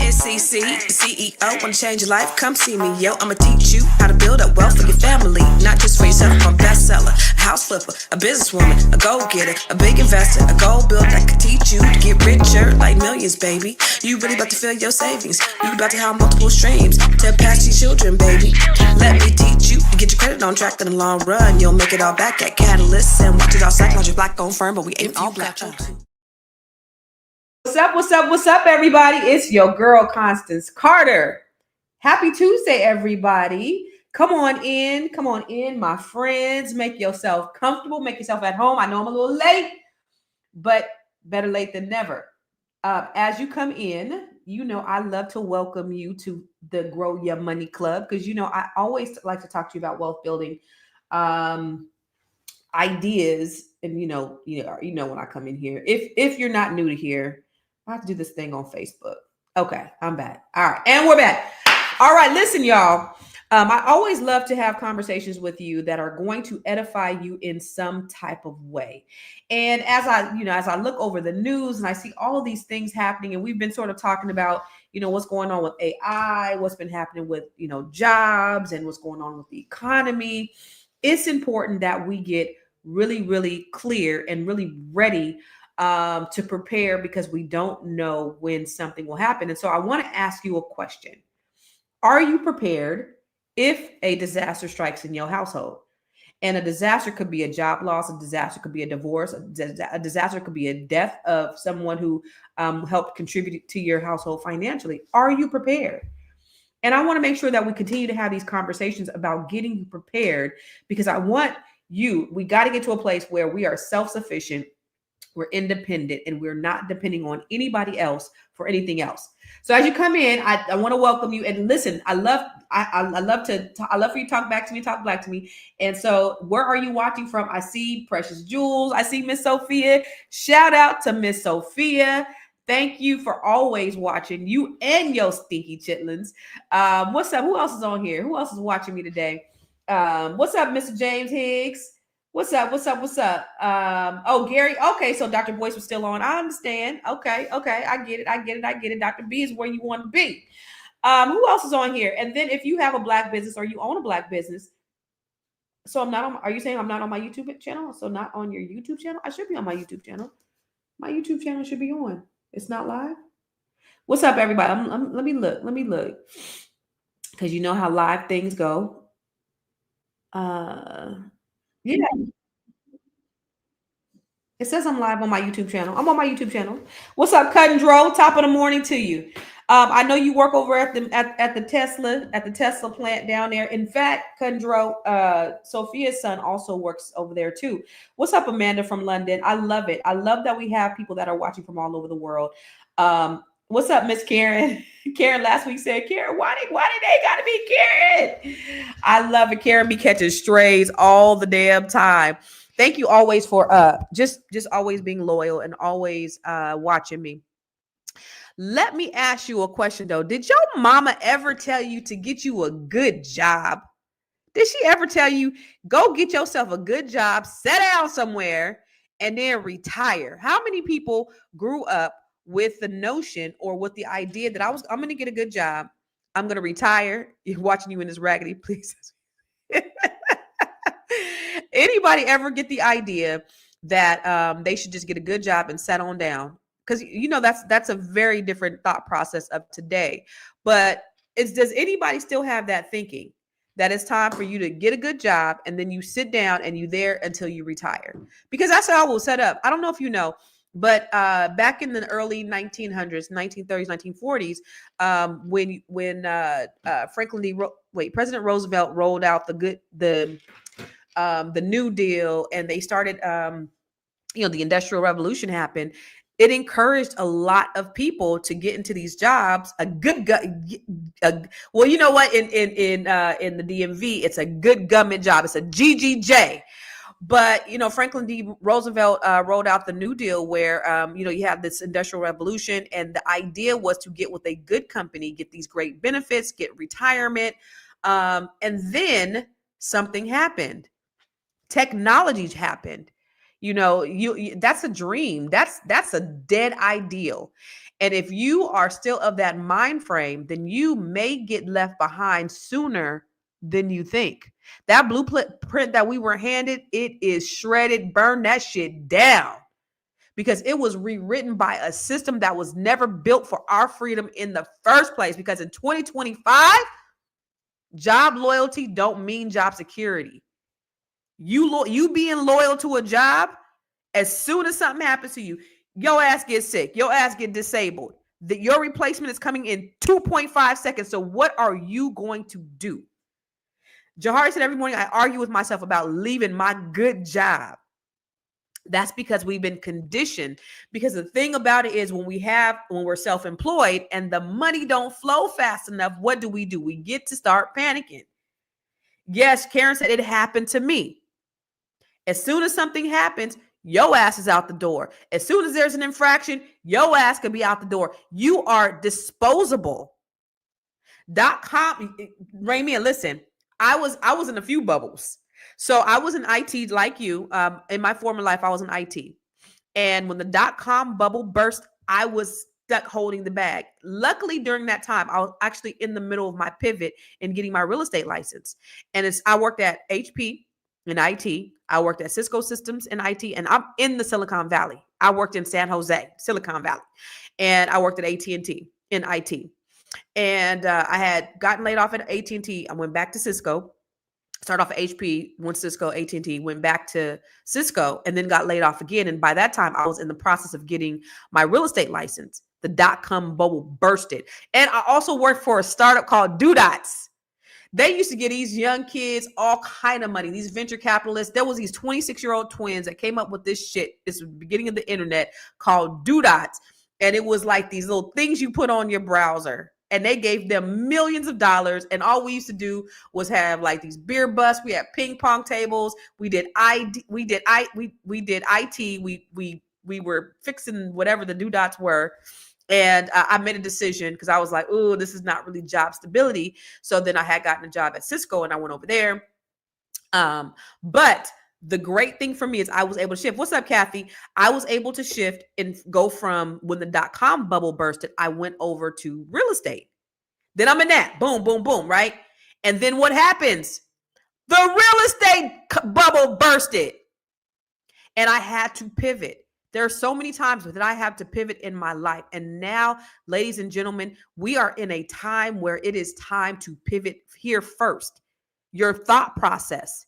SCC, CEO, wanna change your life? Come see me, yo. I'ma teach you how to build up wealth for your family, not just for yourself. I'm a bestseller, a house flipper, a businesswoman, a go-getter, a big investor, a gold builder that can teach you to get richer like millions, baby. You really about to fill your savings. You about to have multiple streams to pass your children, baby. Let me teach you to get your credit on track in the long run. You'll make it all back at Catalyst and watch it all psychology black on firm, but we ain't all black. What's up, everybody? It's your girl, Constance Carter. Happy Tuesday, everybody. Come on in, my friends. Make yourself comfortable, make yourself at home. I know I'm a little late, but better late than never. As you come in, I love to welcome you to the Grow Your Money Club because, I always like to talk to you about wealth building ideas. And, when I come in here, if you're not new to here, I have to do this thing on Facebook. Okay, I'm back. All right, and we're back. All right, listen, y'all. I always love to have conversations with you that are going to edify you in some type of way. And as I look over the news and I see all of these things happening, and we've been sort of talking about, what's going on with AI, what's been happening with, jobs and what's going on with the economy. It's important that we get really, really clear and really ready to prepare because we don't know when something will happen. And so I want to ask you a question. Are you prepared if a disaster strikes in your household? And a disaster could be a job loss, a disaster could be a divorce, a disaster could be a death of someone who helped contribute to your household financially. Are you prepared? And I want to make sure that we continue to have these conversations about getting you prepared because we got to get to a place where we are self-sufficient, we're independent, and we're not depending on anybody else for anything else. So as you come in, I want to welcome you. And listen, I love for you to talk back to me, talk black to me. And so where are you watching from? I see Precious Jules. I see Miss Sophia. Shout out to Miss Sophia. Thank you for always watching, you and your stinky chitlins. What's up? Who else is on here? Who else is watching me today? What's up, Mr. James Higgs? What's up? Oh, Gary. Okay, so Dr. Boyce was still on. I understand. Okay. I get it. Dr. B is where you want to be. Who else is on here? And then if you have a black business or you own a black business, so are you saying I'm not on my YouTube channel? So not on your YouTube channel? I should be on my YouTube channel. My YouTube channel should be on. It's not live. What's up, everybody? Let me look. Because you know how live things go. Yeah. It says I'm live on my YouTube channel. I'm on my YouTube channel. What's up, Cut and Dro? Top of the morning to you. I know you work over at the Tesla plant down there. In fact, Cut and Dro, Sophia's son also works over there too. What's up, Amanda from London? I love it. I love that we have people that are watching from all over the world. What's up, Miss Karen? Karen last week said, Karen, why did they gotta be Karen? I love it. Karen be catching strays all the damn time. Thank you always for just always being loyal and always watching me. Let me ask you a question though. Did your mama ever tell you to get you a good job? Did she ever tell you, go get yourself a good job, sit down somewhere, and then retire? How many people grew up with the notion or with the idea that I'm going to get a good job, I'm going to retire? You're watching you in this raggedy, please. Anybody ever get the idea that they should just get a good job and settle on down? Because that's a very different thought process of today. But does anybody still have that thinking that it's time for you to get a good job and then you sit down and you there until you retire? Because that's how I will set up. I don't know if you know, but back in the early 1900s, 1930s, 1940s, when President Roosevelt rolled out the New Deal and they started, the Industrial Revolution happened. It encouraged a lot of people to get into these jobs. Well, you know what? In the DMV, it's a good government job. It's a GGJ. But Franklin D. Roosevelt rolled out the New Deal, where you have this Industrial Revolution, and the idea was to get with a good company, get these great benefits, get retirement, and then something happened. Technology happened. That's a dream. That's a dead ideal. And if you are still of that mind frame, then you may get left behind sooner than you think. That blueprint that we were handed, it is shredded. Burn that shit down, because it was rewritten by a system that was never built for our freedom in the first place. Because in 2025, job loyalty don't mean job security. You being loyal to a job, as soon as something happens to you, your ass gets sick, your ass get disabled. Your replacement is coming in 2.5 seconds. So what are you going to do? Jahari said, every morning I argue with myself about leaving my good job. That's because we've been conditioned. Because the thing about it is, when we're self-employed and the money don't flow fast enough, what do? We get to start panicking. Yes, Karen said it happened to me. As soon as something happens, your ass is out the door. As soon as there's an infraction, your ass could be out the door. You are disposable. .com, Ramy, listen, I was in a few bubbles. So I was in IT like you. In my former life, I was in IT. And when the .com bubble burst, I was stuck holding the bag. Luckily, during that time, I was actually in the middle of my pivot in getting my real estate license. And I worked at HP in IT. I worked at Cisco Systems in IT, and I'm in the Silicon Valley. I worked in San Jose, Silicon Valley, and I worked at AT&T in IT. And I had gotten laid off at AT&T. I went back to Cisco. Started off at HP, went to Cisco, AT&T, went back to Cisco, and then got laid off again. And by that time, I was in the process of getting my real estate license. The .com bubble bursted. And I also worked for a startup called Dots. They used to get these young kids all kind of money, these venture capitalists. There was these 26-year-old twins that came up with this shit. This was the beginning of the internet, called Dots. And it was like these little things you put on your browser. And they gave them millions of dollars. And all we used to do was have like these beer busts. We had ping pong tables. We did IT. We were fixing whatever the Dots were. And I made a decision because I was like, oh, this is not really job stability. So then I had gotten a job at Cisco and I went over there. But the great thing for me is I was able to shift. What's up, Kathy? I was able to shift and go from when the .com bubble bursted, I went over to real estate. Then I'm in that. Boom, boom, boom, right? And then what happens? The real estate bubble bursted. And I had to pivot. There are so many times that I have to pivot in my life. And now, ladies and gentlemen, we are in a time where it is time to pivot here first. Your thought process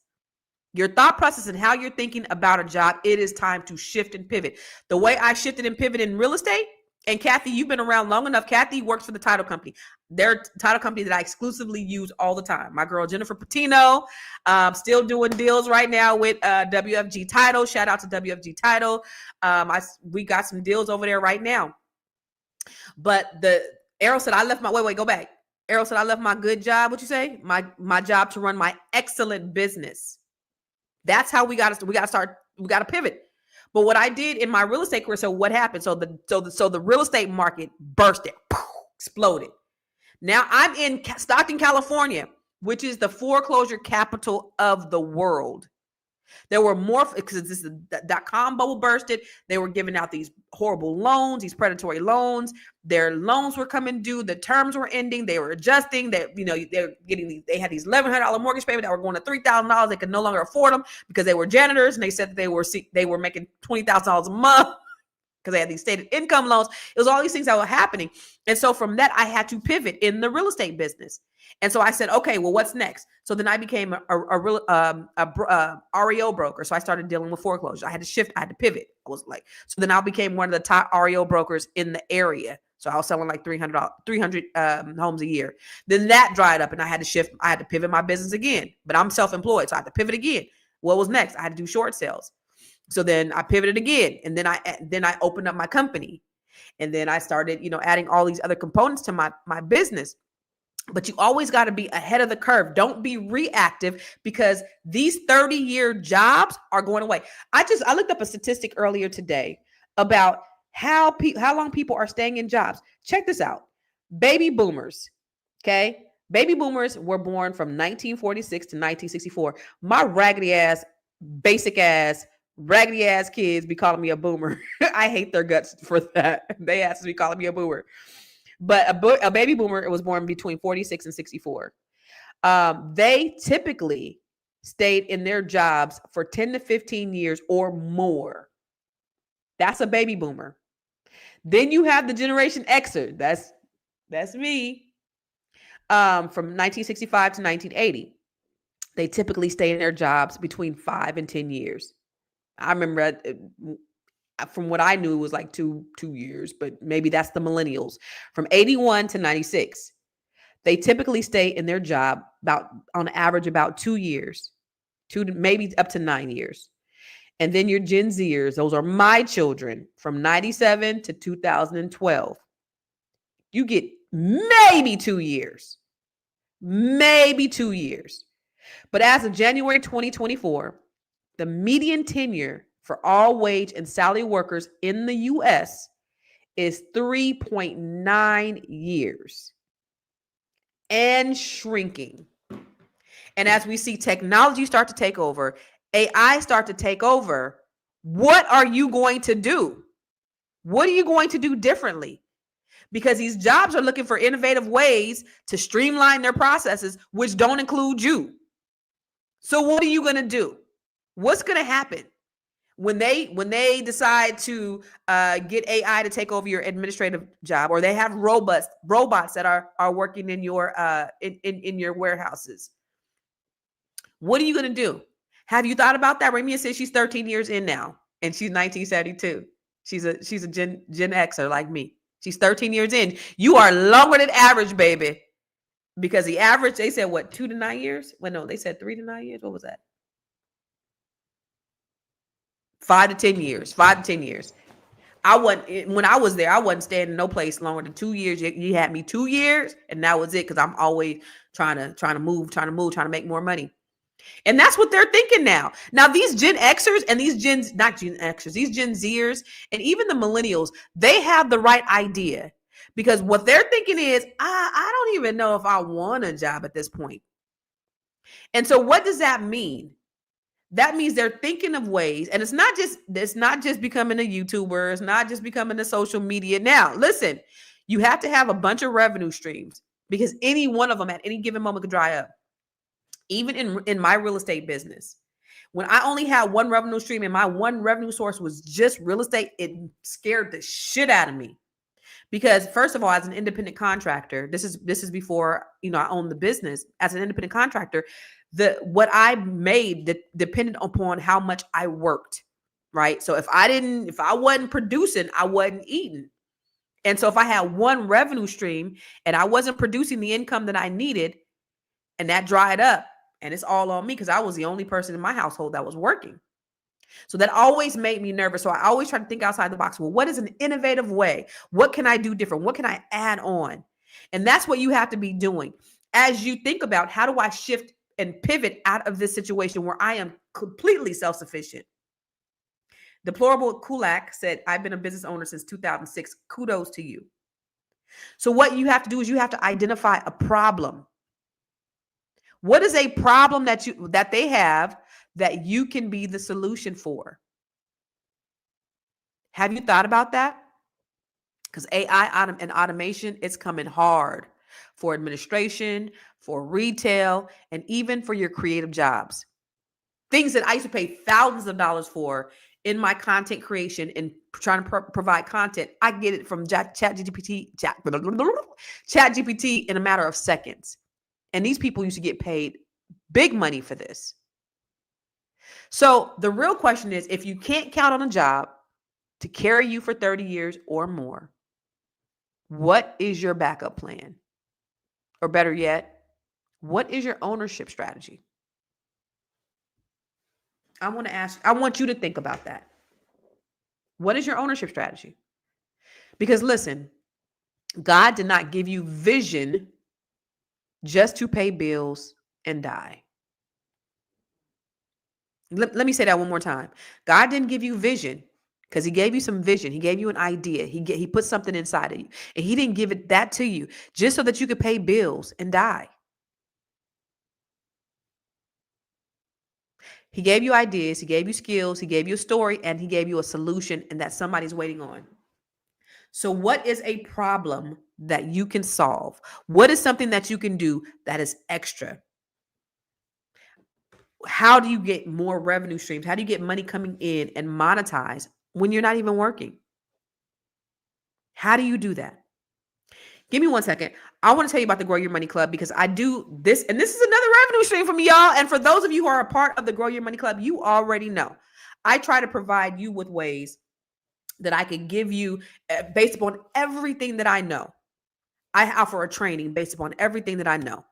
and how you're thinking about a job, it is time to shift and pivot. The way I shifted and pivoted in real estate, and Kathy, you've been around long enough. Kathy works for the title company. They're a title company that I exclusively use all the time. My girl, Jennifer Patino, still doing deals right now with WFG Title. Shout out to WFG Title. We got some deals over there right now. But Errol said, I left my, wait, go back. Errol said, I left my good job. What you say? My job to run my excellent business. That's how we got to pivot. But what I did in my real estate career, so what happened? So the real estate market bursted, exploded. Now I'm in Stockton, California, which is the foreclosure capital of the world. There were more, because this is the .com bubble bursted. They were giving out these horrible loans, these predatory loans. Their loans were coming due. The terms were ending. They were adjusting. They had these $1,100 mortgage payments that were going to $3,000. They could no longer afford them because they were janitors, and they said that they were making $20,000 a month because they had these stated income loans. It was all these things that were happening. And so from that, I had to pivot in the real estate business. And so I said, okay, well, what's next? So then I became a real REO broker. So I started dealing with foreclosure. I had to shift. I had to pivot. I was like, so then I became one of the top REO brokers in the area. So I was selling like 300 homes a year. Then that dried up and I had to shift. I had to pivot my business again, but I'm self-employed. So I had to pivot again. What was next? I had to do short sales. So then I pivoted again. And then I opened up my company. And then I started, adding all these other components to my business. But you always got to be ahead of the curve. Don't be reactive, because these 30-year jobs are going away. I looked up a statistic earlier today about how long people are staying in jobs. Check this out. Baby boomers. Okay. Baby boomers were born from 1946 to 1964. My raggedy ass, basic ass Raggedy ass kids be calling me a boomer. I hate their guts for that. They asked me calling me a boomer. But a baby boomer was born between 46 and 64. They typically stayed in their jobs for 10 to 15 years or more. That's a baby boomer. Then you have the Generation Xer. That's me. From 1965 to 1980. They typically stay in their jobs between 5 and 10 years. I remember from what I knew, it was like two years, but maybe that's the millennials. From 81 to 96. They typically stay in their job about, on average, about 2 years, maybe up to 9 years. And then your Gen Zers, those are my children, from 97 to 2012. You get maybe 2 years, maybe 2 years. But as of January 2024, the median tenure for all wage and salary workers in the U.S. is 3.9 years and shrinking. And as we see technology start to take over, AI start to take over, what are you going to do? What are you going to do differently? Because these jobs are looking for innovative ways to streamline their processes, which don't include you. So what are you going to do? What's going to happen when they decide to get AI to take over your administrative job, or they have robots that are working in your in your warehouses? What are you going to do? Have you thought about that? Ramia says she's 13 years in now, and she's 1972. She's a Gen Xer like me. She's 13 years in. You are longer than average, baby. Because the average, they said, what, 2 to 9 years? Well, no, they said 3 to 9 years. What was that? 5 to 10 years. 5 to 10 years. When I was there, I wasn't staying in no place longer than 2 years. You had me 2 years, and that was it, because I'm always trying to move, trying to make more money. And that's what they're thinking now. Now, these Gen Xers and these not Gen Xers, these Gen Zers and even the millennials, they have the right idea, because what they're thinking is, I don't even know if I want a job at this point. And so what does that mean? That means they're thinking of ways, and it's not just becoming a YouTuber. It's not just becoming a social media. Now, listen, you have to have a bunch of revenue streams, because any one of them at any given moment could dry up. Even in my real estate business, when I only had one revenue stream and my one revenue source was just real estate, it scared the shit out of me. Because first of all, as an independent contractor, this is before, I owned the business. As an independent contractor, what I made depended upon how much I worked, right? So if I wasn't producing, I wasn't eating. And so if I had one revenue stream and I wasn't producing the income that I needed, and that dried up, and it's all on me, because I was the only person in my household that was working. So that always made me nervous. So I always try to think outside the box. Well, what is an innovative way? What can I do different? What can I add on? And that's what you have to be doing as you think about, how do I shift and pivot out of this situation where I am completely self-sufficient? Deplorable Kulak said, I've been a business owner since 2006. Kudos to you. So what you have to do is you have to identify a problem. What is a problem that they have that you can be the solution for? Have you thought about that? Because AI and automation, it's coming hard for administration, for retail, and even for your creative jobs. Things that I used to pay thousands of dollars for in my content creation and trying to provide content, I get it from ChatGPT in a matter of seconds. And these people used to get paid big money for this. So the real question is, if you can't count on a job to carry you for 30 years or more, what is your backup plan? Or better yet, what is your ownership strategy? I want you to think about that. What is your ownership strategy? Because listen, God did not give you vision just to pay bills and die. Let me say that one more time. God didn't give you vision because he gave you some vision. He gave you an idea. He put something inside of you, and he didn't give that to you just so that you could pay bills and die. He gave you ideas, he gave you skills, he gave you a story, and he gave you a solution, and that somebody's waiting on. So, what is a problem that you can solve? What is something that you can do that is extra? How do you get more revenue streams? How do you get money coming in and monetize when you're not even working? How do you do that? Give me 1 second. I want to tell you about the Grow Your Money Club because I do this, and this is another revenue stream for me, y'all. And for those of you who are a part of the Grow Your Money Club, you already know. I try to provide you with ways that I can give you based upon everything that I know. I offer a training based upon everything that I know.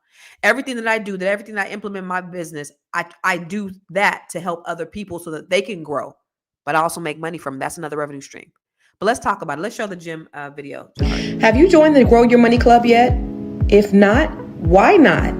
Everything that I do, that everything that I implement in my business, I do that to help other people so that they can grow, but I also make money from them. That's another revenue stream. But let's talk about it. Let's show the gym video. Have you joined the Grow Your Money Club yet? If not, why not?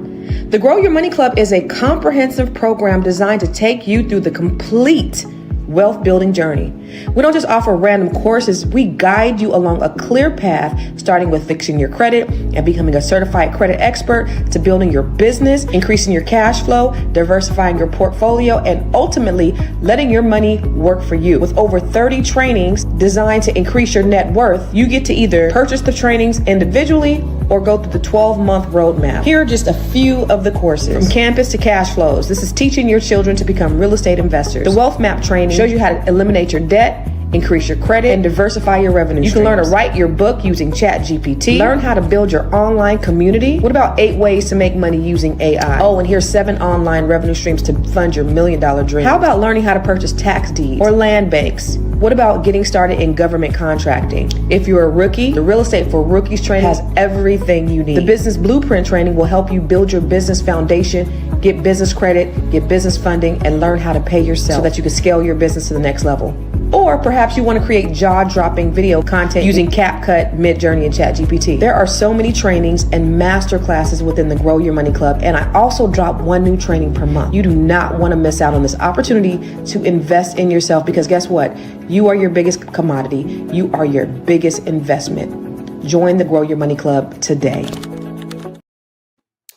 The Grow Your Money Club is a comprehensive program designed to take you through the complete wealth building journey. We don't just offer random courses, we guide you along a clear path, starting with fixing your credit and becoming a certified credit expert, to building your business, increasing your cash flow, diversifying your portfolio, and ultimately letting your money work for you. With over 30 trainings designed to increase your net worth, you get to either purchase the trainings individually or go through the 12-month roadmap. Here are just a few of the courses. From campus to cash flows, this is teaching your children to become real estate investors. The wealth map training shows you how to eliminate your debt, increase your credit, and diversify your revenue streams. You can learn to write your book using ChatGPT. Learn how to build your online community. What about 8 ways to make money using AI? Oh, and here's 7 online revenue streams to fund your $1 million dream. How about learning how to purchase tax deeds or land banks? What about getting started in government contracting? If you're a rookie, the Real Estate for Rookies training has everything you need. The Business Blueprint training will help you build your business foundation, get business credit, get business funding, and learn how to pay yourself so that you can scale your business to the next level. Or perhaps you want to create jaw-dropping video content using CapCut, Midjourney, and ChatGPT. There are so many trainings and master classes within the Grow Your Money Club, and I also drop 1 new training per month. You do not want to miss out on this opportunity to invest in yourself, because guess what? You are your biggest commodity. You are your biggest investment. Join the Grow Your Money Club today.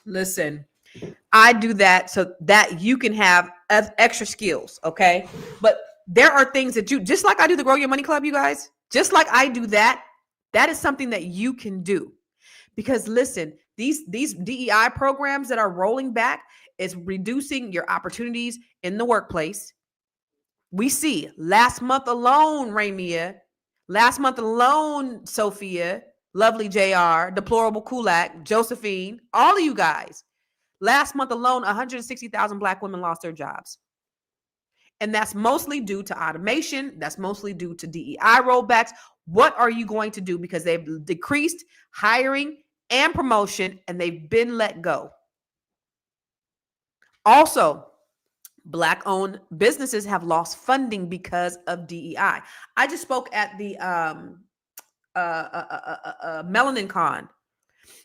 Listen, I do that so that you can have extra skills, okay? But there are things that you, just like I do the Grow Your Money Club, you guys, just like I do that, that is something that you can do. Because listen, these DEI programs that are rolling back is reducing your opportunities in the workplace. We see last month alone, Ramia, last month alone, Sophia, Lovely JR, Deplorable Kulak, Josephine, all of you guys, last month alone, 160,000 Black women lost their jobs. And that's mostly due to automation. That's mostly due to DEI rollbacks. What are you going to do? Because they've decreased hiring and promotion, and they've been let go. Also, Black-owned businesses have lost funding because of DEI. I just spoke at the Melanin Con.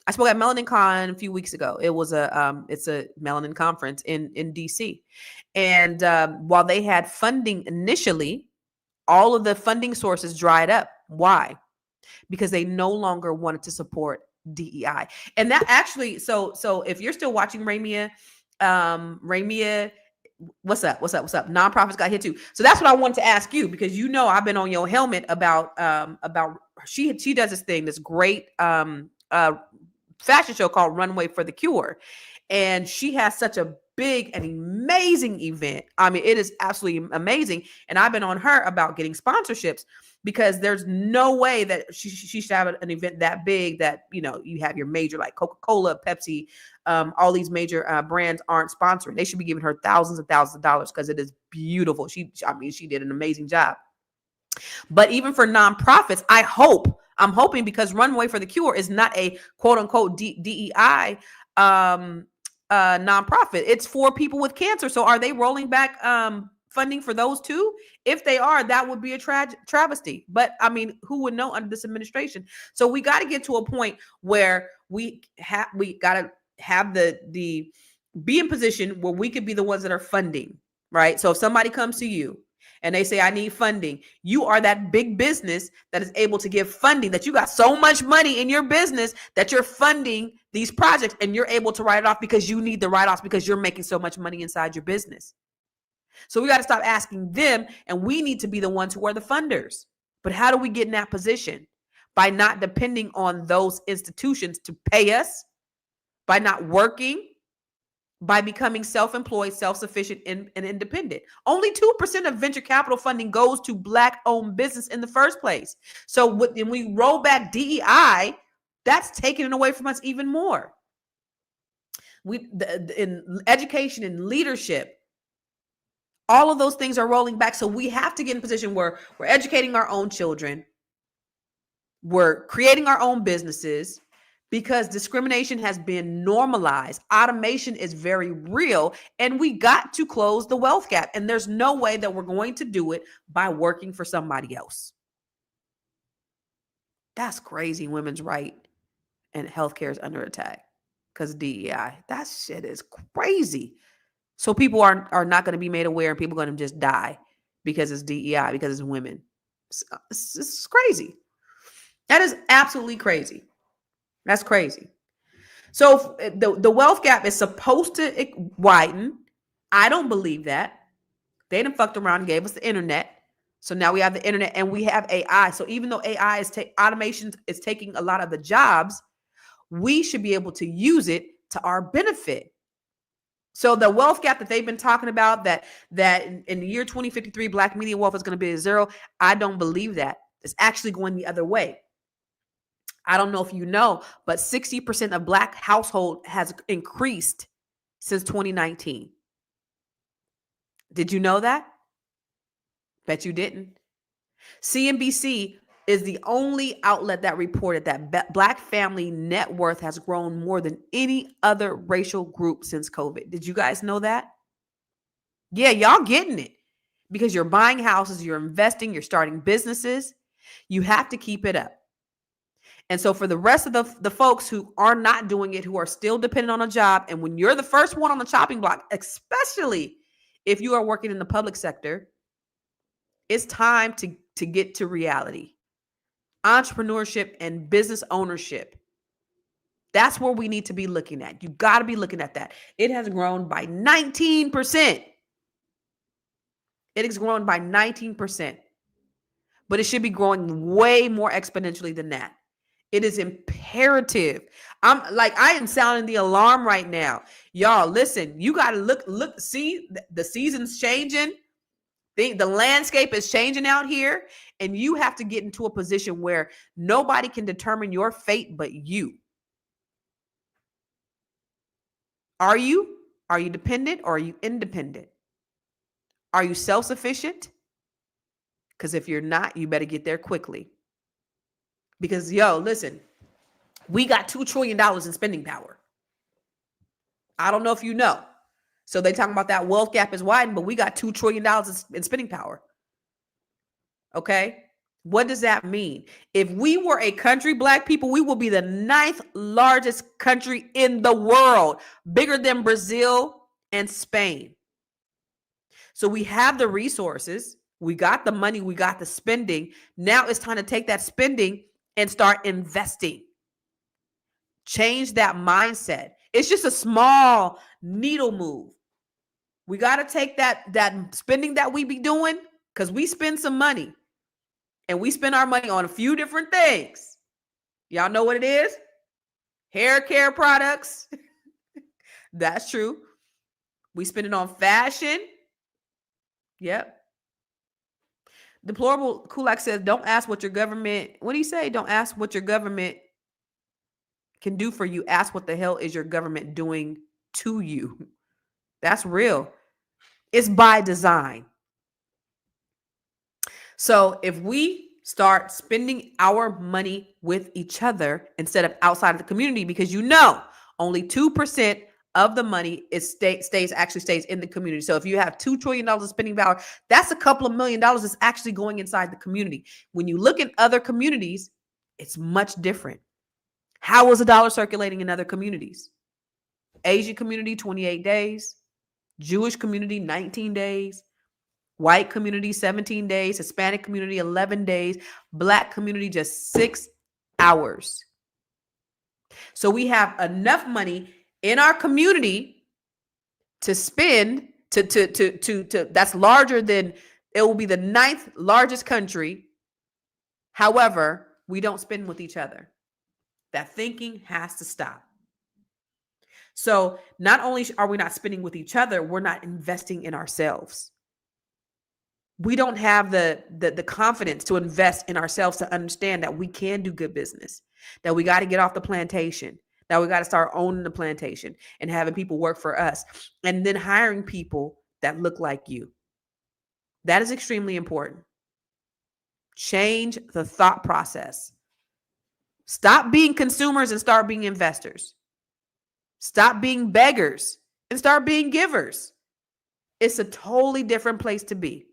I spoke at Melanin Con a few weeks ago. It was it's a Melanin conference in DC. And while they had funding initially, all of the funding sources dried up. Why? Because they no longer wanted to support DEI. And that actually, so if you're still watching Ramia, what's up? Nonprofits got hit too. So that's what I wanted to ask you, because you know I've been on your helmet about she does this thing, this great fashion show called Runway for the Cure. And she has such a big and amazing event. I mean, it is absolutely amazing. And I've been on her about getting sponsorships, because there's no way that she should have an event that big that, you know, you have your major like Coca-Cola, Pepsi, all these major brands aren't sponsoring. They should be giving her thousands and thousands of dollars, because it is beautiful. She did an amazing job. But even for nonprofits, I'm hoping, because Runway for the Cure is not a quote unquote DEI nonprofit. It's for people with cancer. So are they rolling back funding for those too? If they are, that would be a travesty. But I mean, who would know under this administration? So we got to get to a point where we got to have the be in position where we could be the ones that are funding, right? So if somebody comes to you and they say, I need funding, you are that big business that is able to give funding, that you got so much money in your business that you're funding these projects, and you're able to write it off because you need the write-offs because you're making so much money inside your business. So we got to stop asking them, and we need to be the ones who are the funders. But how do we get in that position? By not depending on those institutions to pay us, by not working, by becoming self-employed, self-sufficient, and independent. Only 2% of venture capital funding goes to Black-owned business in the first place. So when we roll back DEI, that's taking it away from us even more. In education and leadership, all of those things are rolling back. So we have to get in a position where we're educating our own children, we're creating our own businesses, because discrimination has been normalized. Automation is very real, and we got to close the wealth gap. And there's no way that we're going to do it by working for somebody else. That's crazy. Women's right and healthcare is under attack because of DEI. That shit is crazy. So people are not going to be made aware, and people are going to just die because it's DEI, because it's women. It's crazy. That is absolutely crazy. That's crazy. So the wealth gap is supposed to widen. I don't believe that. They done fucked around and gave us the internet. So now we have the internet and we have AI. So even though AI is automation is taking a lot of the jobs, we should be able to use it to our benefit. So the wealth gap that they've been talking about, that in the year 2053, Black median wealth is going to be at zero, I don't believe that. It's actually going the other way. I don't know if you know, but 60% of Black household has increased since 2019. Did you know that? Bet you didn't. CNBC is the only outlet that reported that Black family net worth has grown more than any other racial group since COVID. Did you guys know that? Yeah, y'all getting it, because you're buying houses, you're investing, you're starting businesses. You have to keep it up. And so for the rest of the folks who are not doing it, who are still dependent on a job, and when you're the first one on the chopping block, especially if you are working in the public sector, it's time to get to reality. Entrepreneurship and business ownership. That's where we need to be looking at. You got to be looking at that. It has grown by 19%. It has grown by 19%. But it should be growing way more exponentially than that. It is imperative. I am sounding the alarm right now. Y'all, listen, you got to look, see the season's changing. The landscape is changing out here, and you have to get into a position where nobody can determine your fate but you. Are you? Are you dependent or are you independent? Are you self-sufficient? Because if you're not, you better get there quickly. Because, listen, we got $2 trillion in spending power. I don't know if you know. So they talking about that wealth gap is widened, but we got $2 trillion in spending power. Okay? What does that mean? If we were a country, Black people, we will be the 9th largest country in the world, bigger than Brazil and Spain. So we have the resources, we got the money, we got the spending. Now it's time to take that spending and start investing. Change that mindset. It's just a small needle move. We got to take that spending that we be doing, because we spend some money, and we spend our money on a few different things. Y'all know what it is? Hair care products. That's true. We spend it on fashion. Yep. Deplorable Kulak says, don't ask what your government, what do you say? Don't ask what your government can do for you. Ask what the hell is your government doing to you. That's real. It's by design. So if we start spending our money with each other instead of outside of the community, because only 2% of the money stays in the community. So if you have $2 trillion of spending power, that's a couple of $1 million that's actually going inside the community. When you look at other communities, it's much different. How is the dollar circulating in other communities? Asian community, 28 days. Jewish community, 19 days. White community, 17 days. Hispanic community, 11 days. Black community, just 6 hours. So we have enough money in our community to spend to that's larger than, it will be the 9th largest country. However, we don't spend with each other. That thinking has to stop. So not only are we not spending with each other, we're not investing in ourselves. We don't have the confidence to invest in ourselves to understand that we can do good business, that we got to get off the plantation, that we got to start owning the plantation and having people work for us, and then hiring people that look like you. That is extremely important. Change the thought process. Stop being consumers and start being investors. Stop being beggars and start being givers. It's a totally different place to be.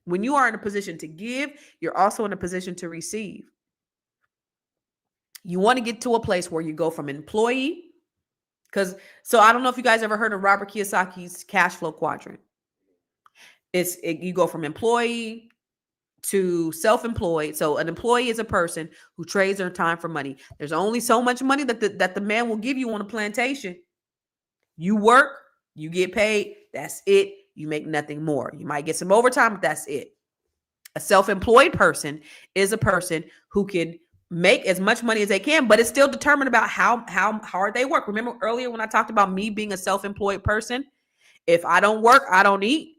When you are in a position to give, you're also in a position to receive. You want to get to a place where you go from employee, so I don't know if you guys ever heard of Robert Kiyosaki's cash flow quadrant. You go from employee to self-employed. So an employee is a person who trades their time for money. There's only so much money that the man will give you on a plantation. You work, you get paid, that's it. You make nothing more. You might get some overtime, but that's it. A self-employed person is a person who can make as much money as they can, but it's still determined about how hard they work. Remember earlier when I talked about me being a self-employed person? If I don't work, I don't eat.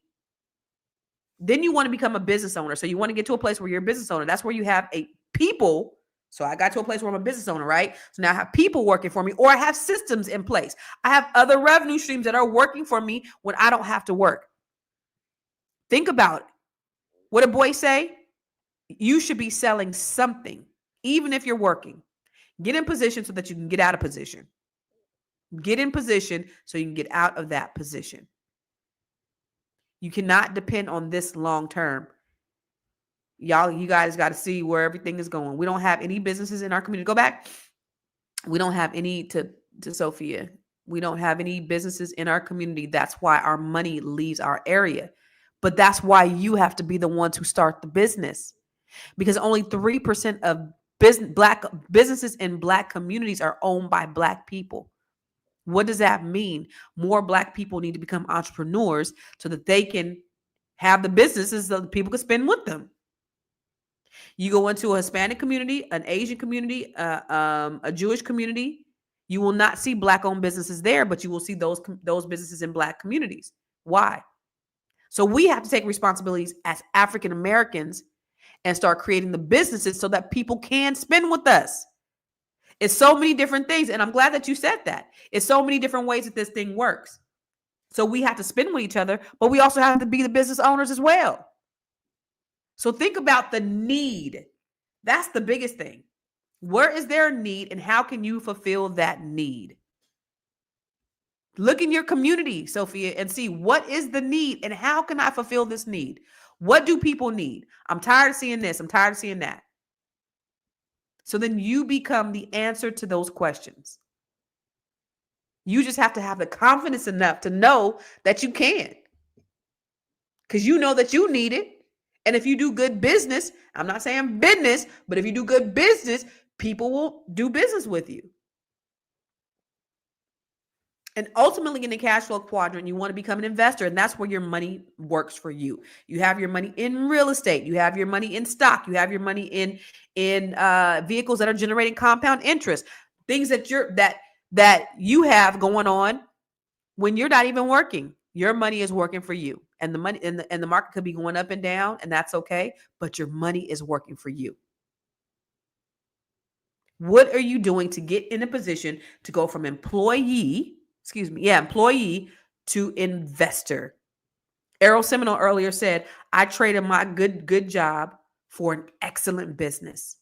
Then you want to become a business owner. So you want to get to a place where you're a business owner. That's where you have people. So I got to a place where I'm a business owner, right? So now I have people working for me, or I have systems in place. I have other revenue streams that are working for me when I don't have to work. Think about it. What did boy say? You should be selling something, even if you're working. Get in position so that you can get out of position. Get in position so you can get out of that position. You cannot depend on this long term. You guys got to see where everything is going. We don't have any businesses in our community. Go back. We don't have any, to Sophia. We don't have any businesses in our community. That's why our money leaves our area. But that's why you have to be the ones who start the business. Because only 3% of Black businesses in Black communities are owned by Black people. What does that mean? More Black people need to become entrepreneurs so that they can have the businesses so that people can spend with them. You go into a Hispanic community, an Asian community, a Jewish community, you will not see Black-owned businesses there, but you will see those businesses in Black communities. Why? So we have to take responsibilities as African Americans and start creating the businesses so that people can spend with us. It's so many different things. And I'm glad that you said that. It's so many different ways that this thing works. So we have to spend with each other, but we also have to be the business owners as well. So think about the need. That's the biggest thing. Where is there a need and how can you fulfill that need? Look in your community, Sophia, and see what is the need and how can I fulfill this need? What do people need? I'm tired of seeing this. I'm tired of seeing that. So then you become the answer to those questions. You just have to have the confidence enough to know that you can. Because you know that you need it. And if you do good business, I'm not saying business, but if you do good business, people will do business with you. And ultimately in the cash flow quadrant, you want to become an investor. And that's where your money works for you. You have your money in real estate. You have your money in stock. You have your money in vehicles that are generating compound interest. Things that you have going on when you're not even working. Your money is working for you. And the money and the market could be going up and down, and that's okay. But your money is working for you. What are you doing to get in a position to go from employee to investor? Errol Seminole earlier said, I traded my good job for an excellent business.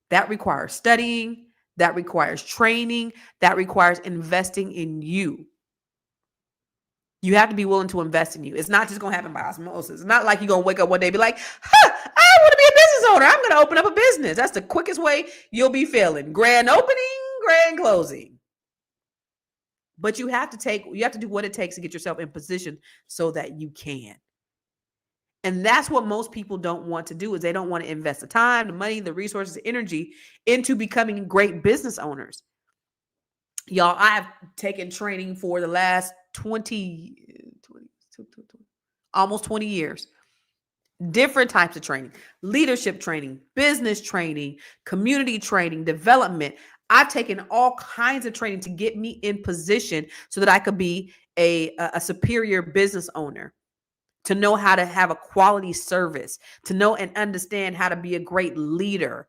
That requires studying, that requires training, that requires investing in you. You have to be willing to invest in you. It's not just going to happen by osmosis. It's not like you're going to wake up one day and be like, I want to be a business owner. I'm going to open up a business. That's the quickest way you'll be failing. Grand opening, grand closing. But you have to do what it takes to get yourself in position so that you can. And that's what most people don't want to do, is they don't want to invest the time, the money, the resources, the energy into becoming great business owners. Y'all, I have taken training for the last 20 Almost 20 years. Different types of training, leadership training, business training, community training, development. I've taken all kinds of training to get me in position so that I could be a superior business owner, to know how to have a quality service, to know and understand how to be a great leader.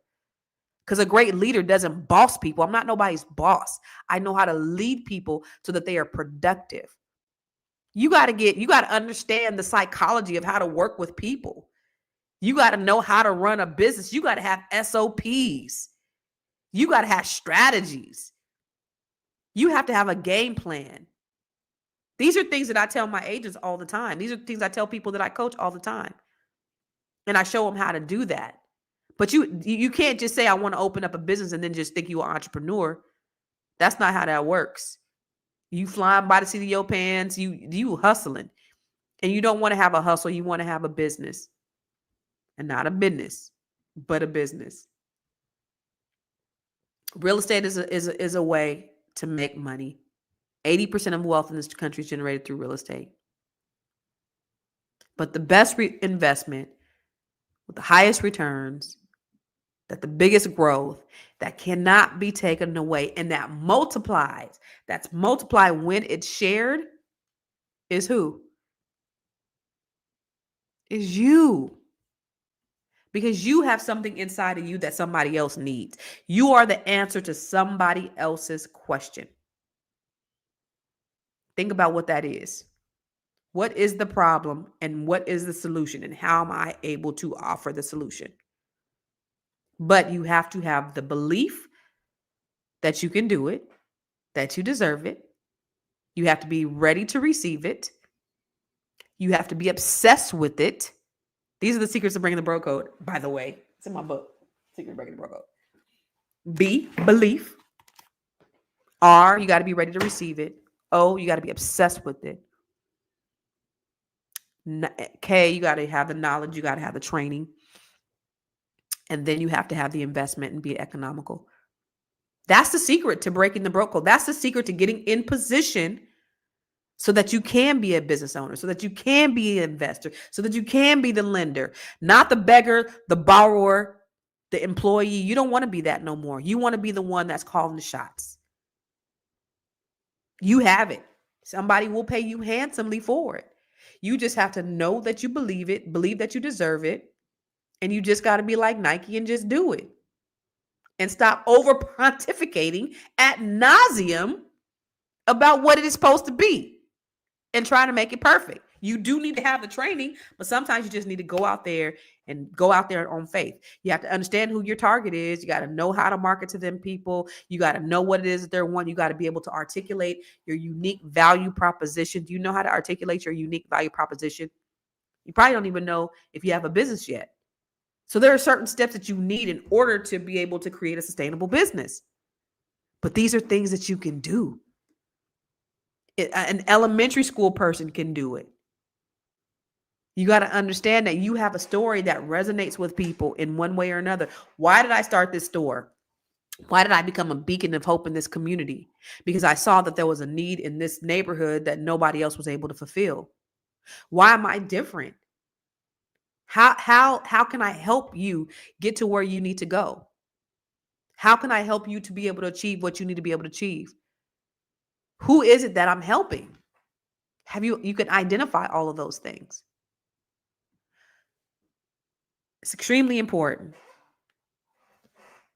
Because a great leader doesn't boss people. I'm not nobody's boss. I know how to lead people so that they are productive. You got to understand the psychology of how to work with people. You got to know how to run a business. You got to have SOPs. You got to have strategies. You have to have a game plan. These are things that I tell my agents all the time. These are things I tell people that I coach all the time. And I show them how to do that. But you can't just say, I want to open up a business and then just think you're an entrepreneur. That's not how that works. You flying by the seat of your pants, you hustling. And you don't want to have a hustle. You want to have a business. And not a business, but a business. Real estate is a way to make money. 80% of wealth in this country is generated through real estate. But the best investment with the highest returns, that the biggest growth, that cannot be taken away, and that multiplies, that's multiplied when it's shared, is who? Is you. Because you have something inside of you that somebody else needs. You are the answer to somebody else's question. Think about what that is. What is the problem and what is the solution, and how am I able to offer the solution? But you have to have the belief that you can do it, that you deserve it. You have to be ready to receive it. You have to be obsessed with it. These are the secrets of breaking the bro code, by the way. It's in my book, Secret of Breaking the Bro Code. B, belief. R, you got to be ready to receive it. O, you got to be obsessed with it. K, you got to have the knowledge. You got to have the training. And then you have to have the investment and be economical. That's the secret to breaking the bro code. That's the secret to getting in position so that you can be a business owner, so that you can be an investor, so that you can be the lender, not the beggar, the borrower, the employee. You don't want to be that no more. You want to be the one that's calling the shots. You have it. Somebody will pay you handsomely for it. You just have to know that you believe it, believe that you deserve it, and you just got to be like Nike and just do it. And stop over pontificating ad nauseum about what it is supposed to be and trying to make it perfect. You do need to have the training, but sometimes you just need to go out there on faith. You have to understand who your target is. You got to know how to market to them people. You got to know what it is that they're wanting. You got to be able to articulate your unique value proposition. Do you know how to articulate your unique value proposition? You probably don't even know if you have a business yet. So there are certain steps that you need in order to be able to create a sustainable business. But these are things that you can do. An elementary school person can do it. You got to understand that you have a story that resonates with people in one way or another. Why did I start this store? Why did I become a beacon of hope in this community? Because I saw that there was a need in this neighborhood that nobody else was able to fulfill. Why am I different? How can I help you get to where you need to go? How can I help you to be able to achieve what you need to be able to achieve? Who is it that I'm helping? You can identify all of those things. It's extremely important.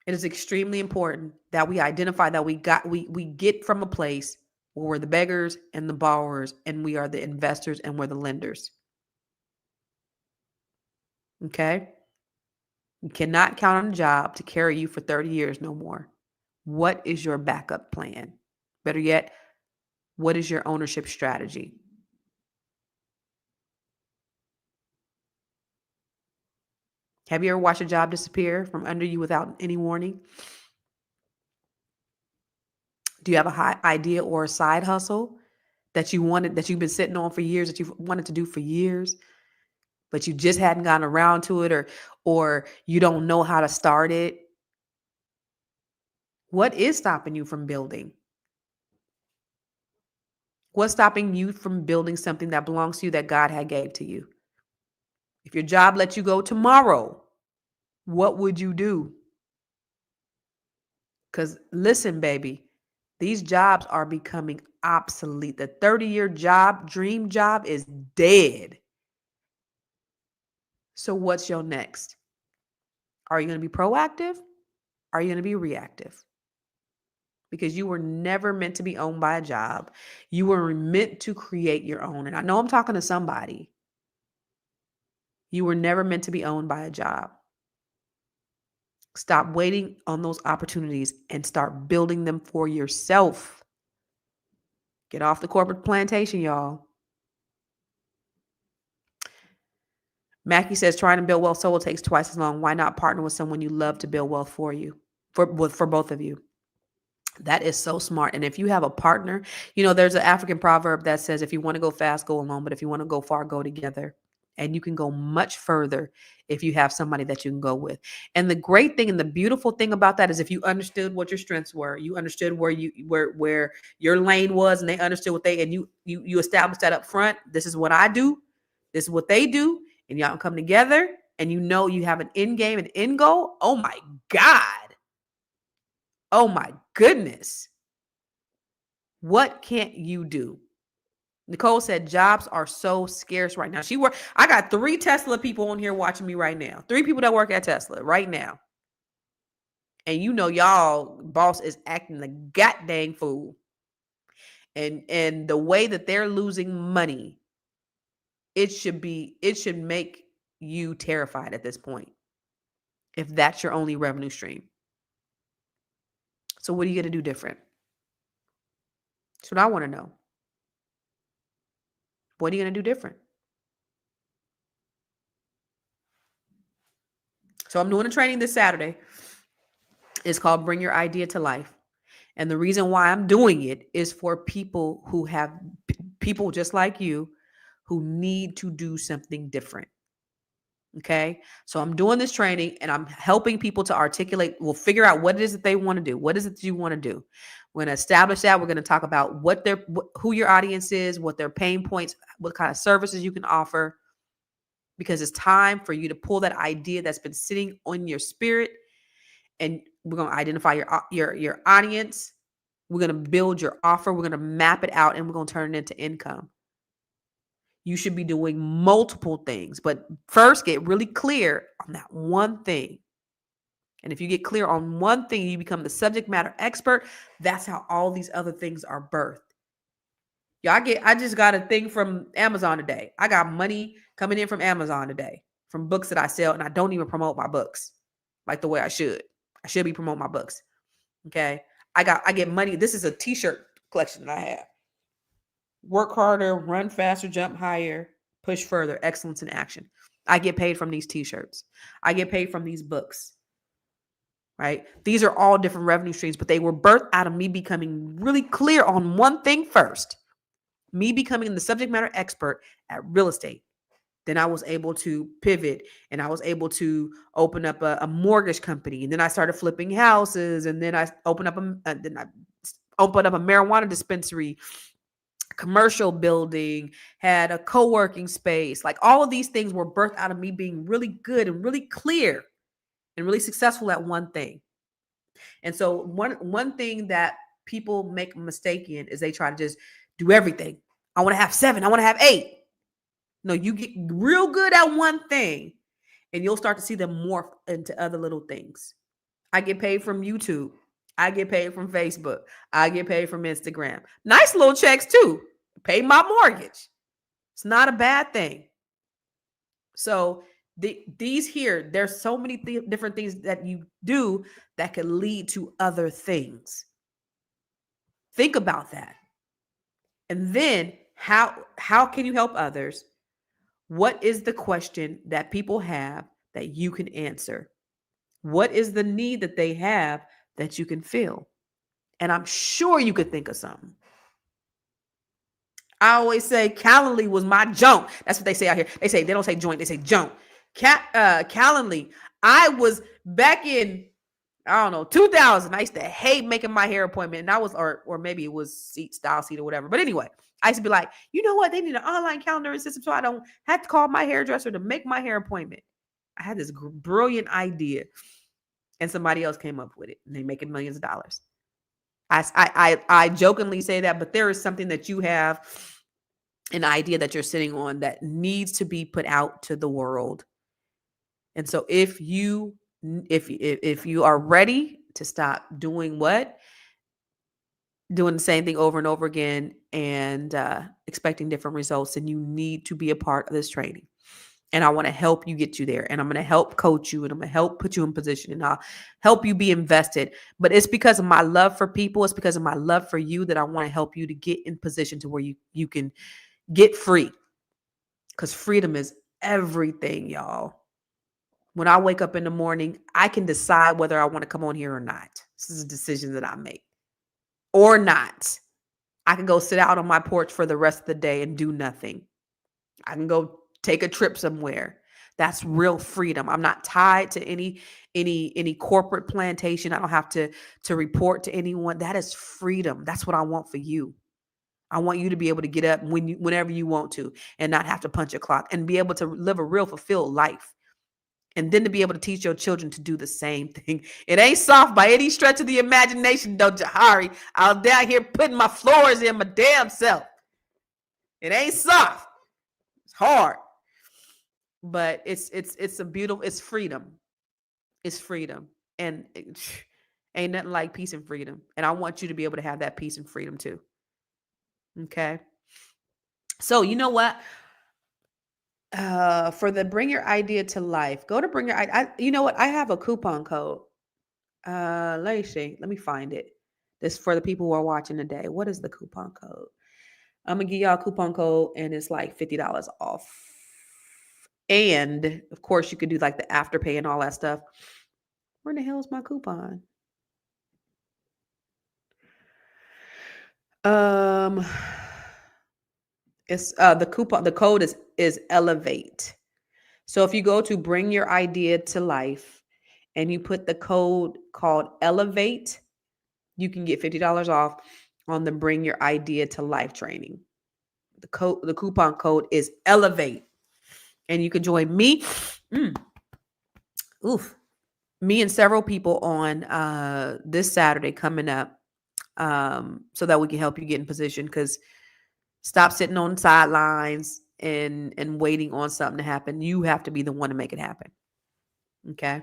It is extremely important that we identify that we get from a place where we're the beggars and the borrowers, and we are the investors and we're the lenders. Okay? You cannot count on a job to carry you for 30 years no more. What is your backup plan? Better yet, what is your ownership strategy? Have you ever watched a job disappear from under you without any warning? Do you have a high idea or a side hustle that you've been sitting on for years, that you've wanted to do for years, but you just hadn't gotten around to it, or you don't know how to start it? What is stopping you from building? What's stopping you from building something that belongs to you that God had gave to you? If your job lets you go tomorrow, what would you do? Because listen, baby, these jobs are becoming obsolete. The 30-year job, dream job is dead. So what's your next? Are you going to be proactive? Are you going to be reactive? Because you were never meant to be owned by a job. You were meant to create your own. And I know I'm talking to somebody. You were never meant to be owned by a job. Stop waiting on those opportunities and start building them for yourself. Get off the corporate plantation, y'all. Mackie says trying to build wealth solo takes twice as long. Why not partner with someone you love to build wealth for you, for both of you? That is so smart. And if you have a partner, there's an African proverb that says, if you want to go fast, go alone. But if you want to go far, go together. And you can go much further if you have somebody that you can go with. And the great thing and the beautiful thing about that is if you understood what your strengths were, you understood where your lane was, and they understood what and you established that up front. This is what I do. This is what they do. And y'all come together and you have an end game, an end goal. Oh my God. Oh my goodness. What can't you do? Nicole said jobs are so scarce right now. I got 3 Tesla people on here watching me right now. 3 people that work at Tesla right now. And y'all boss is acting the goddamn fool. And the way that they're losing money, it should make you terrified at this point. If that's your only revenue stream. So what are you going to do different? That's what I want to know. What are you going to do different? So I'm doing a training this Saturday. It's called Bring Your Idea to Life. And the reason why I'm doing it is for people who have people just like you who need to do something different. Okay. So I'm doing this training and I'm helping people to articulate, we'll figure out what it is that they want to do. What is it that you want to do? We're going to establish that. We're going to talk about who your audience is, what their pain points, what kind of services you can offer, because it's time for you to pull that idea that's been sitting on your spirit. And we're going to identify your audience. We're going to build your offer. We're going to map it out and we're going to turn it into income. You should be doing multiple things, but first get really clear on that one thing. And if you get clear on one thing, you become the subject matter expert. That's how all these other things are birthed. Yeah, I just got a thing from Amazon today. I got money coming in from Amazon today from books that I sell, and I don't even promote my books like the way I should. I should be promoting my books. Okay. I get money. This is a t-shirt collection that I have. Work harder, run faster, jump higher, push further, excellence in action. I get paid from these t-shirts. I get paid from these books, right? These are all different revenue streams, but they were birthed out of me becoming really clear on one thing first, me becoming the subject matter expert at real estate. Then I was able to pivot and I was able to open up a mortgage company. And then I started flipping houses. And then I opened up a marijuana dispensary, commercial building, had a co-working space. Like all of these things were birthed out of me being really good and really clear and really successful at one thing. And so one thing that people make a mistake in is they try to just do everything. I want to have 7. I want to have 8. No, you get real good at one thing and you'll start to see them morph into other little things. I get paid from YouTube. I get paid from Facebook. I get paid from Instagram. Nice little checks too. Pay my mortgage. It's not a bad thing. So there's so many different things that you do that could lead to other things. Think about that. And then how can you help others? What is the question that people have that you can answer? What is the need that they have that you can fill? And I'm sure you could think of something. I always say Calendly was my junk. That's what they say out here. They don't say joint, they say junk. Calendly. I was back in I don't know, 2000. I used to hate making my hair appointment. And I was, or maybe it was Style Seat or whatever. But anyway, I used to be like, you know what? They need an online calendar system so I don't have to call my hairdresser to make my hair appointment. I had this brilliant idea and somebody else came up with it and they making millions of dollars. I jokingly say that, but there is something that you have, an idea that you're sitting on that needs to be put out to the world. And so if you are ready to stop doing the same thing over and over again and expecting different results, then you need to be a part of this training. And I want to help you get you there. And I'm going to help coach you and I'm going to help put you in position and I'll help you be invested. But it's because of my love for people. It's because of my love for you that I want to help you to get in position to where you can get free. Because freedom is everything, y'all. When I wake up in the morning, I can decide whether I want to come on here or not. This is a decision that I make. Or not. I can go sit out on my porch for the rest of the day and do nothing. I can go take a trip somewhere. That's real freedom. I'm not tied to any corporate plantation. I don't have to report to anyone. That is freedom. That's what I want for you. I want you to be able to get up whenever you want to and not have to punch a clock and be able to live a real fulfilled life. And then to be able to teach your children to do the same thing. It ain't soft by any stretch of the imagination, though, Jahari. I'm down here putting my floors in my damn self. It ain't soft. It's hard. But it's a beautiful, it's freedom. It's freedom. And ain't nothing like peace and freedom. And I want you to be able to have that peace and freedom too. Okay. So you know what? For the Bring Your Idea to Life, go to Bring Your Idea. You know what? I have a coupon code. Let me see. Let me find it. This for the people who are watching today. What is the coupon code? I'm gonna give y'all a coupon code and it's like $50 off. And of course you could do like the afterpay and all that stuff. Where the hell is my coupon? It's the coupon, the code is Elevate. So if you go to Bring Your Idea to Life and you put the code called Elevate, you can get $50 off on the Bring Your Idea to Life training. The coupon code is Elevate. And you can join me. Me and several people on this Saturday coming up so that we can help you get in position, because stop sitting on the sidelines and waiting on something to happen. You have to be the one to make it happen. Okay.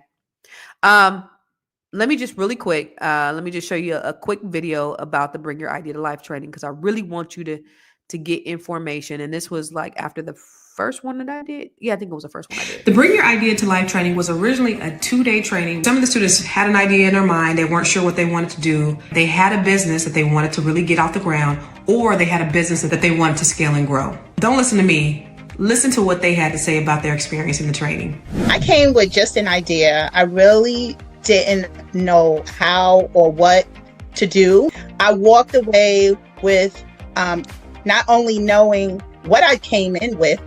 Let me just really quick, let me just show you a quick video about the Bring Your Idea to Life training, because I really want you to get information. And this was like after the first one that I did. Yeah, I think it was the first one I did. The Bring Your Idea to Life training was originally a 2-day training. Some of the students had an idea in their mind. They weren't sure what they wanted to do. They had a business that they wanted to really get off the ground, or they had a business that they wanted to scale and grow. Don't listen to me. Listen to what they had to say about their experience in the training. I came with just an idea. I really didn't know how or what to do. I walked away with not only knowing what I came in with,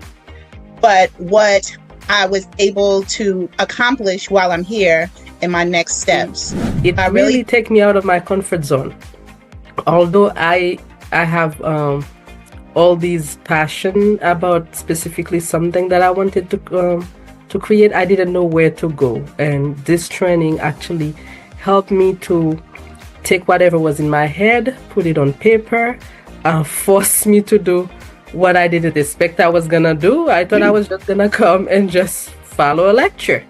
but what I was able to accomplish while I'm here in my next steps. It really take me out of my comfort zone. Although I have all these passion about specifically something that I wanted to create, I didn't know where to go. And this training actually helped me to take whatever was in my head, put it on paper, forced me to do what I didn't expect I was gonna do. I thought I was just gonna come and just follow a lecture.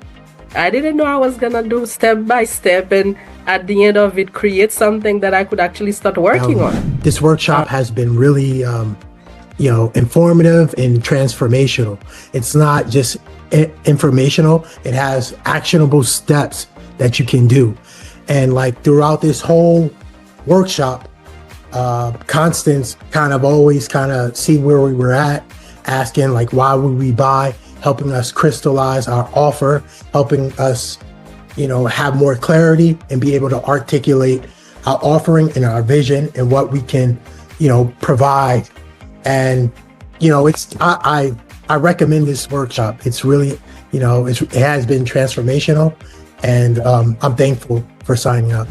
I didn't know I was gonna do step by step, and at the end of it, create something that I could actually start working on. This workshop has been really, informative and transformational. It's not just informational; it has actionable steps that you can do. And like throughout this whole workshop, Constance always see where we were at, asking like, why would we buy, helping us crystallize our offer, helping us, have more clarity and be able to articulate our offering and our vision and what we can, provide. And, I recommend this workshop. It's really, it has been transformational, and I'm thankful for signing up.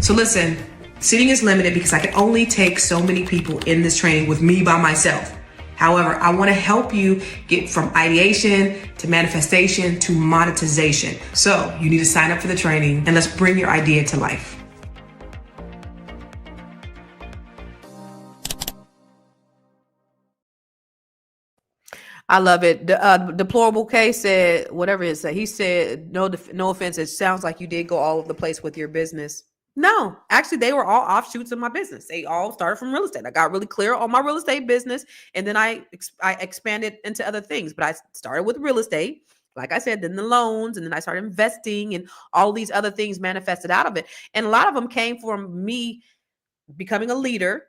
So listen, seating is limited because I can only take so many people in this training with me by myself. However, I want to help you get from ideation to manifestation to monetization. So you need to sign up for the training and let's bring your idea to life. I love it. Deplorable case said, whatever it said, he said, no offense. It sounds like you did go all over the place with your business. No, actually, they were all offshoots of my business. They all started from real estate. I got really clear on my real estate business, and then I expanded into other things. But I started with real estate, like I said, then the loans, and then I started investing, and all these other things manifested out of it. And a lot of them came from me becoming a leader,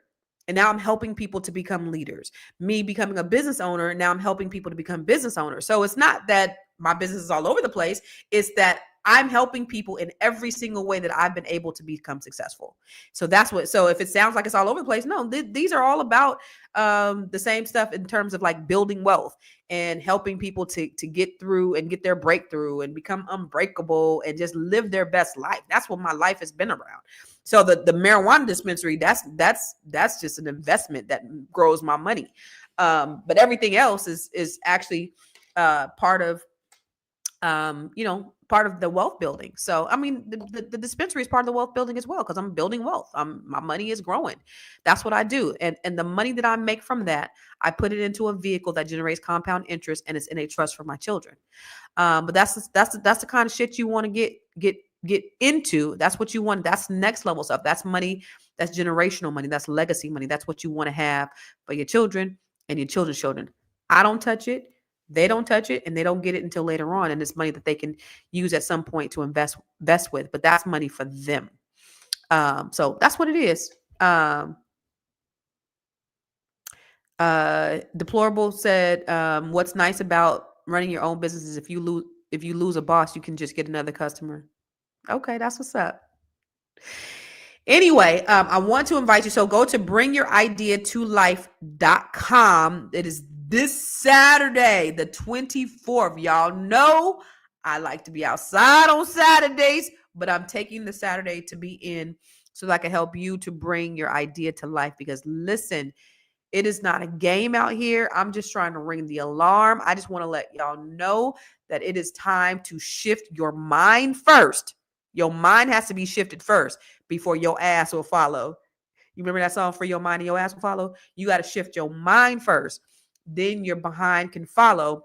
and now I'm helping people to become leaders. Me becoming a business owner, now I'm helping people to become business owners. So it's not that my business is all over the place. It's that I'm helping people in every single way that I've been able to become successful. So that's what, so if it sounds like it's all over the place, no, these are all about the same stuff in terms of like building wealth and helping people to get through and get their breakthrough and become unbreakable and just live their best life. That's what my life has been around. So the marijuana dispensary, that's just an investment that grows my money. But everything else is actually part of part of the wealth building. So, I mean, the dispensary is part of the wealth building as well, because I'm building wealth. My money is growing. That's what I do. And the money that I make from that, I put it into a vehicle that generates compound interest, and it's in a trust for my children. But that's the kind of shit you want to get into. That's what you want. That's next level stuff. That's money. That's generational money. That's legacy money. That's what you want to have for your children and your children's children. I don't touch it. They don't touch it, and they don't get it until later on. And it's money that they can use at some point to invest with, but that's money for them. So that's what it is. Deplorable said, what's nice about running your own business is if you lose a boss, you can just get another customer. Okay, that's what's up. Anyway, I want to invite you. So go to bringyouridea2life.com. It is this Saturday, the 24th. Y'all know I like to be outside on Saturdays, but I'm taking the Saturday to be in so that I can help you to bring your idea to life. Because listen, it is not a game out here. I'm just trying to ring the alarm. I just want to let y'all know that it is time to shift your mind first. Your mind has to be shifted first before your ass will follow. You remember that song, For Your Mind and Your Ass Will Follow? You got to shift your mind first. Then your behind can follow,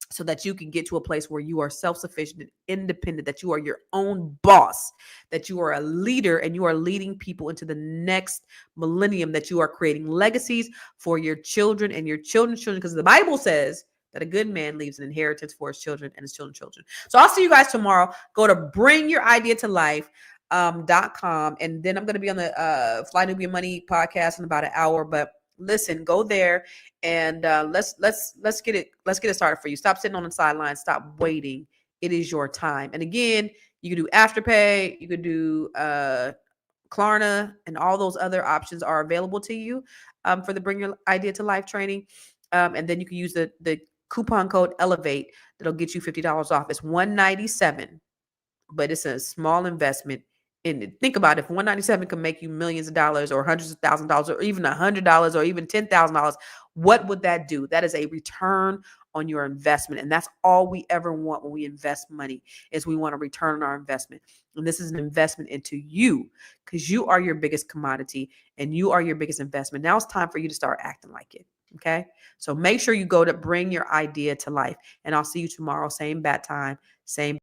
so that you can get to a place where you are self-sufficient and independent, that you are your own boss, that you are a leader and you are leading people into the next millennium, that you are creating legacies for your children and your children's children. Because the Bible says that a good man leaves an inheritance for his children and his children's children. So I'll see you guys tomorrow. Go to bringyouridea2life.com. And then I'm going to be on the Fly Nubian Money podcast in about an hour. But listen, go there and let's get it started for you. Stop sitting on the sidelines. Stop waiting. It is your time. And again, you can do Afterpay. You could do Klarna, and all those other options are available to you for the Bring Your Idea to Life training. And then you can use the coupon code ELEVATE. That'll get you $50 off. It's $197, but it's a small investment in it. Think about it. If $197 can make you millions of dollars or hundreds of thousands of dollars or even $100 or even $10,000, what would that do? That is a return on your investment. And that's all we ever want when we invest money, is we want to return on our investment. And this is an investment into you, because you are your biggest commodity and you are your biggest investment. Now it's time for you to start acting like it. Okay. So make sure you go to Bring Your Idea to Life, and I'll see you tomorrow. Same bat time, same